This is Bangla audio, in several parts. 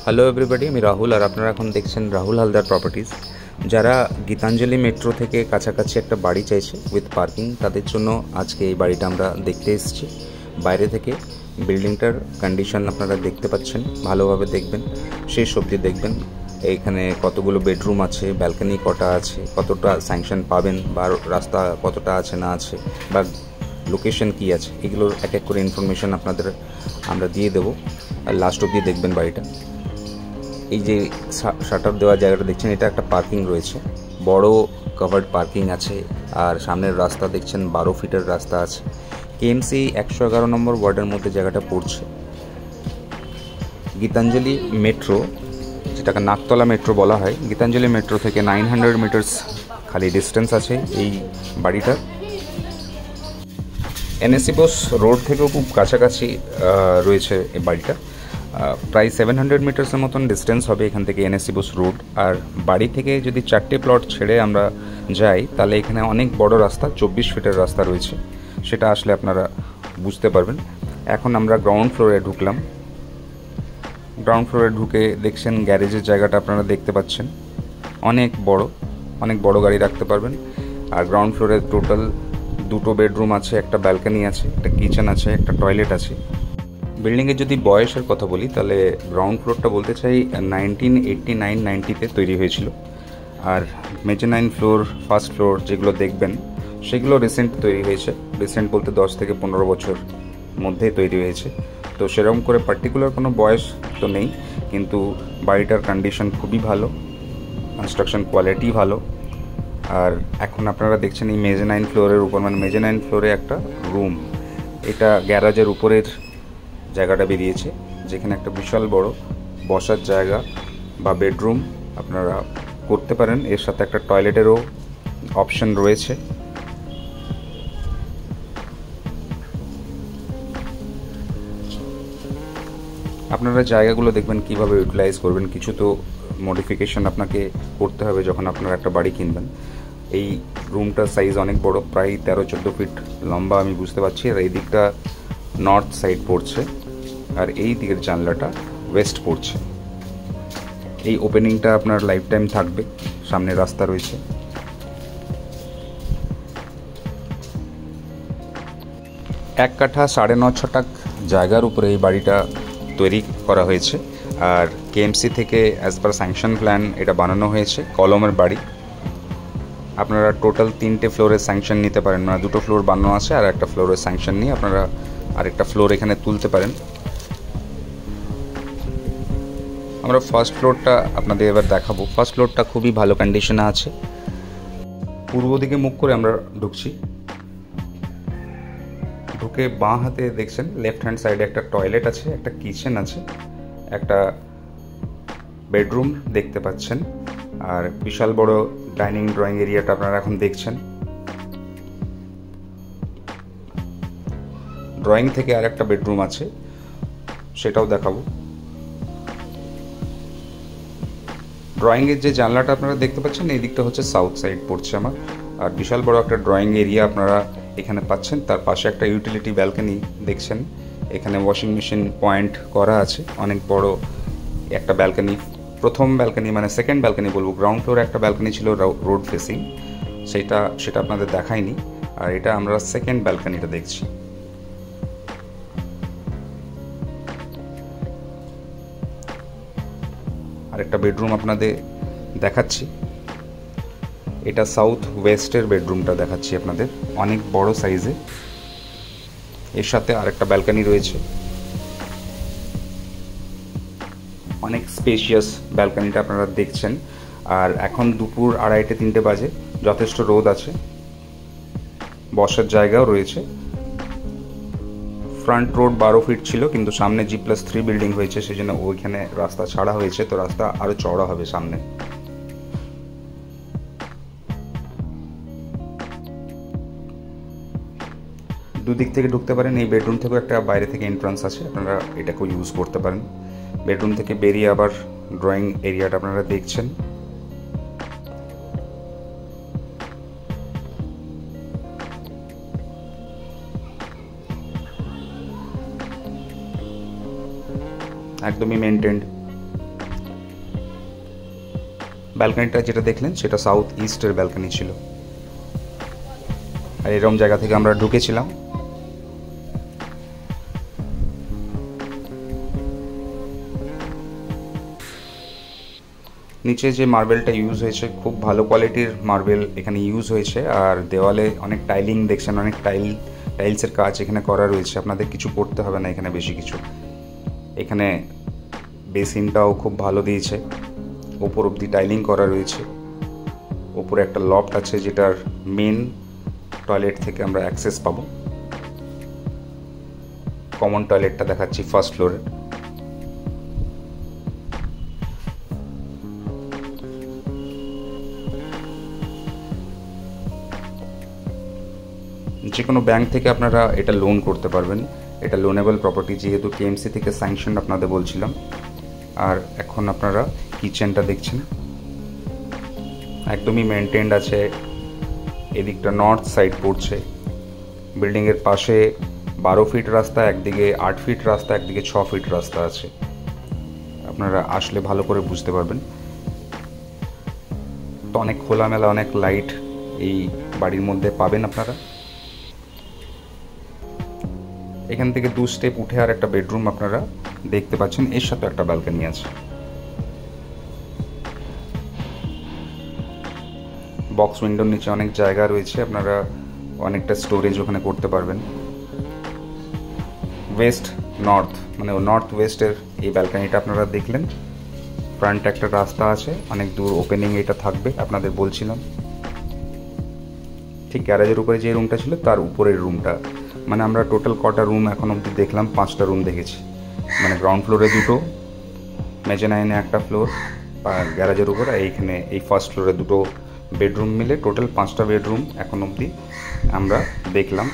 হ্যালো এভরিবডি, আমি রাহুল আর আপনারা এখন দেখছেন রাহুল হালদার প্রপার্টিজ। যারা গীতাঞ্জলি মেট্রো থেকে কাছাকাছি একটা বাড়ি চাইছে উইথ পার্কিং, তাদের জন্য আজকে এই বাড়িটা আমরা দেখতে এসেছি। বাইরে থেকে বিল্ডিংটার কন্ডিশন আপনারা দেখতে পাচ্ছেন, ভালোভাবে দেখবেন, শেষ অবধি দেখবেন। এইখানে কতগুলো বেডরুম আছে, ব্যালকনি কটা আছে, কতটা স্যাংশন পাবেন, বা রাস্তা কতটা আছে না আছে, বা লোকেশন কী আছে, এগুলোর এক এক করে ইনফরমেশান আপনাদের আমরা দিয়ে দেবো। আর লাস্ট অবধি দেখবেন বাড়িটা। এই যে শাটার দেওয়া জায়গাটা দেখছেন, এটা একটা পার্কিং রয়েছে, বড় কভার্ড পার্কিং আছে। আর সামনের রাস্তা দেখছেন 12 ফিটের রাস্তা আছে। কেএমসি 111 নম্বর ওয়ার্ডের মধ্যে জায়গাটা পড়ছে। গীতাঞ্জলি মেট্রো, যেটাকে নাকতলা মেট্রো বলা হয়, গীতাঞ্জলি মেট্রো থেকে 900 মিটার্স খালি ডিস্টেন্স আছে এই বাড়িটার। এনএসি বোস রোড থেকেও খুব কাছাকাছি রয়েছে এই বাড়িটা। প্রায় 700 মিটার্সের মতন ডিস্টেন্স হবে এখান থেকে এনএসি বোস রোড। আর বাড়ি থেকে যদি 4টে প্লট ছেড়ে আমরা যাই, তাহলে এখানে অনেক বড় রাস্তা, 24 ফিটের রাস্তা রয়েছে, সেটা আসলে আপনারা বুঝতে পারবেন। এখন আমরা গ্রাউন্ড ফ্লোরে ঢুকলাম। গ্রাউন্ড ফ্লোরে ঢুকে দেখছেন গ্যারেজের জায়গাটা আপনারা দেখতে পাচ্ছেন, অনেক বড় গাড়ি রাখতে পারবেন। আর গ্রাউন্ড ফ্লোরে টোটাল 2টো বেডরুম আছে, একটা ব্যালকনি আছে, একটা কিচেন আছে, একটা টয়লেট আছে। বিল্ডিংয়ের যদি বয়সের কথা বলি, তাহলে গ্রাউন্ড ফ্লোরটা বলতে চাই 1989-90-তে তৈরি হয়েছিল। আর মেজানাইন ফ্লোর, ফার্স্ট ফ্লোর যেগুলো দেখবেন, সেগুলো রিসেন্ট তৈরি হয়েছে। রিসেন্ট বলতে 10 থেকে 15 বছর মধ্যে তৈরি হয়েছে। তো সেরকম করে পার্টিকুলার কোনো বয়স তো নেই, কিন্তু বাড়িটার কন্ডিশন খুবই ভালো, কনস্ট্রাকশন কোয়ালিটি ভালো। আর এখন আপনারা দেখছেন এই মেজানাইন ফ্লোরের উপর, মানে মেজানাইন ফ্লোরে একটা রুম, এটা গ্যারাজের উপরের জায়গাটা বেরিয়েছে, যেখানে একটা বিশাল বড় বসার জায়গা বা বেডরুম আপনারা করতে পারেন। এর সাথে একটা টয়লেটেরও অপশন রয়েছে। আপনারা জায়গাগুলো দেখবেন কিভাবে ইউটিলাইজ করবেন। কিছু তো মডিফিকেশন আপনাকে করতে হবে যখন আপনারা একটা বাড়ি কিনবেন। এই রুমটার সাইজ অনেক বড়, প্রায় 13-14 ফিট লম্বা আমি বুঝতে পারছি। আর এই দিকটা নর্থ সাইড পড়ছে, আর এই দিকের জানলাটা ওয়েস্ট পড়ছে। এই ওপেনিংটা আপনার লাইফ টাইম থাকবে। সামনে রাস্তা রয়েছে। 1 কাঠা 9.5 ছটাক জায়গার উপরে এই বাড়িটা তৈরি করা হয়েছে। আর কেএমসি থেকে অ্যাজ পার স্যাংশন প্ল্যান এটা বানানো হয়েছে, কলমের বাড়ি। আপনারা টোটাল 3টে ফ্লোরের স্যাংশন নিতে পারেন, মানে 2টো ফ্লোর বানানো আছে, আর একটা ফ্লোরের স্যাংশন নিয়ে আপনারা আরেকটা ফ্লোর এখানে তুলতে পারেন। আমরা ফার্স্ট ফ্লোরটা আপনাদের এবার দেখাবো। ফার্স্ট ফ্লোরটা খুবই ভালো কন্ডিশনে আছে। পূর্ব দিকে মুখ করে আমরা ঢুকছি। ঢুকে বাঁ হাতে দেখছেন লেফট হ্যান্ড সাইডে একটা টয়লেট আছে, একটা কিচেন আছে, একটা বেডরুম দেখতে পাচ্ছেন। আর বিশাল বড় ডাইনিং ড্রয়িং এরিয়াটা আপনারা এখন দেখছেন। ড্রয়িং থেকে আর একটা বেডরুম আছে, সেটাও দেখাবো। ড্রয়িংয়ের যে জানলাটা আপনারা দেখতে পাচ্ছেন, এই দিকটা হচ্ছে সাউথ সাইড পড়ছে আমার। আর বিশাল বড় একটা ড্রয়িং এরিয়া আপনারা এখানে পাচ্ছেন। তার পাশে একটা ইউটিলিটি ব্যালকনি দেখছেন। এখানে ওয়াশিং মেশিন পয়েন্ট করা আছে, অনেক বড় একটা ব্যালকনি। প্রথম ব্যালকনি, মানে সেকেন্ড ব্যালকনি বলবো। গ্রাউন্ড ফ্লোরে একটা ব্যালকনি ছিল রোড ফেসিং, সেটা আপনাদের দেখায়নি। আর এটা আমরা সেকেন্ড ব্যালকনিটা দেখছি। আরেকটা বেডরুম আপনাদের দেখাচ্ছি। এটা সাউথ ওয়েস্টের বেডরুমটা দেখাচ্ছি আপনাদের, অনেক বড় সাইজে। এর সাথে আরেকটা ব্যালকনি রয়েছে, অনেক স্পেশিয়াস ব্যালকনিটা আপনারা দেখছেন। আর এখন দুপুর 2:30-3টে বাজে, যথেষ্ট রোদ আছে, বসার জায়গাও রয়েছে। ফ্রন্ট রোড 12 ফিট ছিল, কিন্তু সামনে G+3 বিল্ডিং হয়েছে, সেই জন্য ওইখানে রাস্তা ছাড়া হয়েছে, তো রাস্তা আরও চওড়া হবে সামনে। দুদিক থেকে ঢুকতে পারেন। এই বেডরুম থেকেও একটা বাইরে থেকে এন্ট্রান্স আছে, আপনারা এটাকেও ইউজ করতে পারেন। বেডরুম থেকে বেরিয়ে আবার ড্রয়িং এরিয়াটা আপনারা দেখছেন। একদমই মেনটেন্ড। ব্যালকনিটা যেটা দেখলেন সেটা সাউথ ইস্টের ব্যালকনি ছিল, আর এরকম জায়গা থেকে আমরা ঢুকেছিলাম। নিচে যে মার্বেলটা ইউজ হয়েছে খুব ভালো কোয়ালিটির মার্বেল এখানে ইউজ হয়েছে, আর দেওয়ালে অনেক টাইলিং দেখছেন, অনেক টাইলসের কাজ এখানে করা রয়েছে। আপনাদের কিছু করতে হবে না এখানে বেশি কিছু। এখানে বেসিনটাও খুব ভালো দিয়েছে, ওপর অব্দি টাইলিং করা রয়েছে। ওপরে একটা লফট আছে যেটার মেন টয়লেট থেকে আমরা অ্যাক্সেস পাবো। কমন টয়লেটটা দেখাচ্ছি ফার্স্ট ফ্লোরে। যে কোনো ব্যাংক থেকে আপনারা এটা লোন করতে পারবেন, এটা লোনেবল প্রপার্টি, যেহেতু কেএমসি থেকে স্যাংশন আপনাদের বলছিলাম। আর এখন আপনারা কিচেনটা দেখছেন, একদমই মেনটেন্ড আছে। এদিকটা নর্থ সাইড পড়ছে। বিল্ডিংয়ের পাশে 12 ফিট রাস্তা, একদিকে 8 ফিট রাস্তা, একদিকে 6 ফিট রাস্তা আছে। আপনারা আসলে ভালো করে বুঝতে পারবেন। তো অনেক খোলামেলা, অনেক লাইট এই বাড়ির মধ্যে পাবেন আপনারা। এখান থেকে 2 স্টেপ উঠে আর একটা বেডরুম আপনারা দেখতে পাচ্ছেন, এর সাথে একটা ব্যালকনি আছে। বক্স উইন্ডোর নিচে অনেক জায়গা রয়েছে, আপনারা অনেকটা স্টোরেজ ওখানে করতে পারবেন। ওয়েস্ট নর্থ মানে নর্থ ওয়েস্টের এই ব্যালকনিটা আপনারা দেখলেন। ফ্রন্টে একটা রাস্তা আছে, অনেক দূর ওপেনিং এটা থাকবে আপনাদের বলছিলাম। ঠিক গ্যারেজের উপরে যে রুমটা ছিল তার উপরের রুমটা, মানে আমরা টোটাল কটা রুম এখন অবধি দেখলাম, 5টা রুম দেখেছি। মানে গ্রাউন্ড ফ্লোরে 2টো, মেজানাইনে একটা ফ্লোর, আর গ্যারেজের উপরে এইখানে এই ফার্স্ট ফ্লোরে 2টো বেডরুম মিলে টোটাল 5টা বেডরুম এখন অবধি আমরা দেখলাম।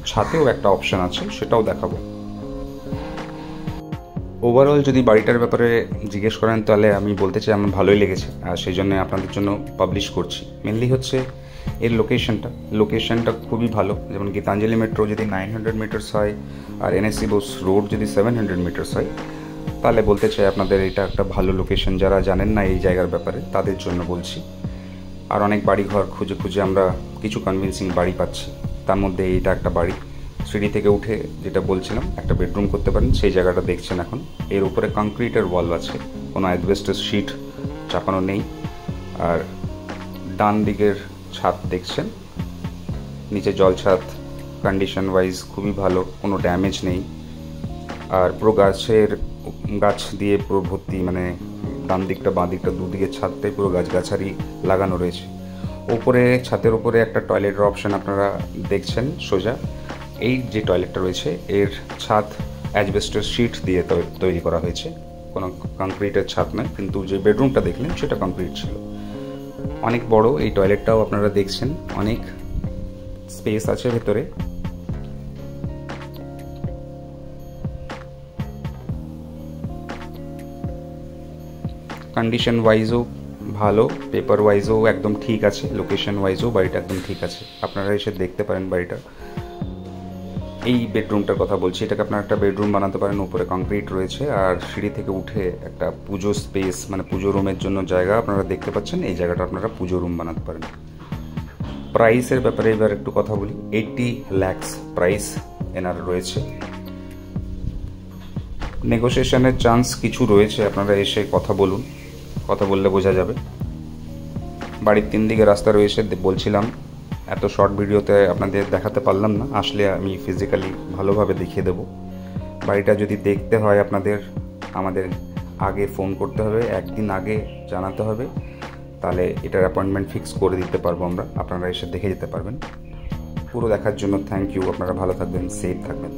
ছাদেও একটা অপশান আছে, সেটাও দেখাবো। ওভারঅল যদি বাড়িটার ব্যাপারে জিজ্ঞেস করেন তাহলে আমি বলতে চাই আমার ভালোই লেগেছে, আর সেই জন্য আপনাদের জন্য পাবলিশ করছি। মেনলি হচ্ছে এর লোকেশনটা খুবই ভালো। যেমন গীতাঞ্জলি মেট্রো যদি 900 মিটার্স হয় আর এনএসসি বোস রোড যদি 700 মিটার্স হয়, তাহলে বলতে চাই আপনাদের এটা একটা ভালো লোকেশন। যারা জানেন না এই জায়গার ব্যাপারে তাদের জন্য বলছি। আর অনেক বাড়িঘর খুঁজে খুঁজে আমরা কিছু কনভিন্সিং বাড়ি পাচ্ছি, তার মধ্যে এইটা একটা বাড়ি। সিঁড়ি থেকে উঠে যেটা বলছিলাম একটা বেডরুম করতে পারেন, সেই জায়গাটা দেখছেন এখন। এর উপরে কংক্রিটের ওয়াল আছে, কোনো অ্যাসবেস্টস শিট চাপানো নেই। আর ডান দিকের ছাদ দেখছেন, নিচে জল ছাদ, কন্ডিশন ওয়াইজ খুবই ভালো, কোনো ড্যামেজ নেই। আর পুরো গাছ দিয়ে পুরো ভর্তি, মানে ডান দিকটা বাঁ দিকটা দুদিকে ছাদটাই পুরো গাছগাছালি লাগানো রয়েছে। ওপরে ছাদের উপরে একটা টয়লেটের অপশান আপনারা দেখছেন সোজা। এই যে টয়লেটটা রয়েছে এর ছাদ অ্যাসবেস্টস শিট দিয়ে তৈরি করা হয়েছে, কোনো কংক্রিটের ছাদ নয়। কিন্তু যে বেডরুমটা দেখলেন সেটা কংক্রিট ছিল। অনেক বড় এই টয়লেটটাও আপনারা দেখছেন, অনেক স্পেস আছে ভেতরে। কন্ডিশন ওয়াইজও ভালো, পেপার ওয়াইজও একদম ঠিক আছে, লোকেশন ওয়াইজও বাড়িটা একদম ঠিক আছে। আপনারা এসে দেখতে পারেন বাড়িটা। এই বেডরুমটার কথা বলছি, এটাকে আপনারা একটা বেডরুম বানাতে পারেন। উপরে কংক্রিট রয়েছে, আর সিঁড়ি থেকে উঠে একটা পুজো স্পেস, মানে পুজো রুমের জন্য জায়গা আপনারা দেখতে পাচ্ছেন। এই জায়গাটা আপনারা পুজো রুম বানাতে পারেন। প্রাইসের ব্যাপারে এবার একটু কথা বলি। 80 lakhs প্রাইস এনার রয়েছে। নেগোসিয়েশনের চান্স কিছু রয়েছে, আপনারা এসে কথা বলুন, কথা বললে বোঝা যাবে। বাড়ির 3 দিকে রাস্তা রয়েছে বলছিলাম, এত শর্ট ভিডিওতে আপনাদের দেখাতে পারলাম না, আসলে আমি ফিজিক্যালি ভালোভাবে দেখিয়ে দেবো। বাড়িটা যদি দেখতে হয় আপনাদের আমাদের আগে ফোন করতে হবে, একদিন আগে জানাতে হবে, তাহলে এটার অ্যাপয়েন্টমেন্ট ফিক্স করে দিতে পারবো আমরা। আপনারা এসে দেখে যেতে পারবেন। পুরো দেখার জন্য থ্যাংক ইউ। আপনারা ভালো থাকবেন, সেফ থাকবেন।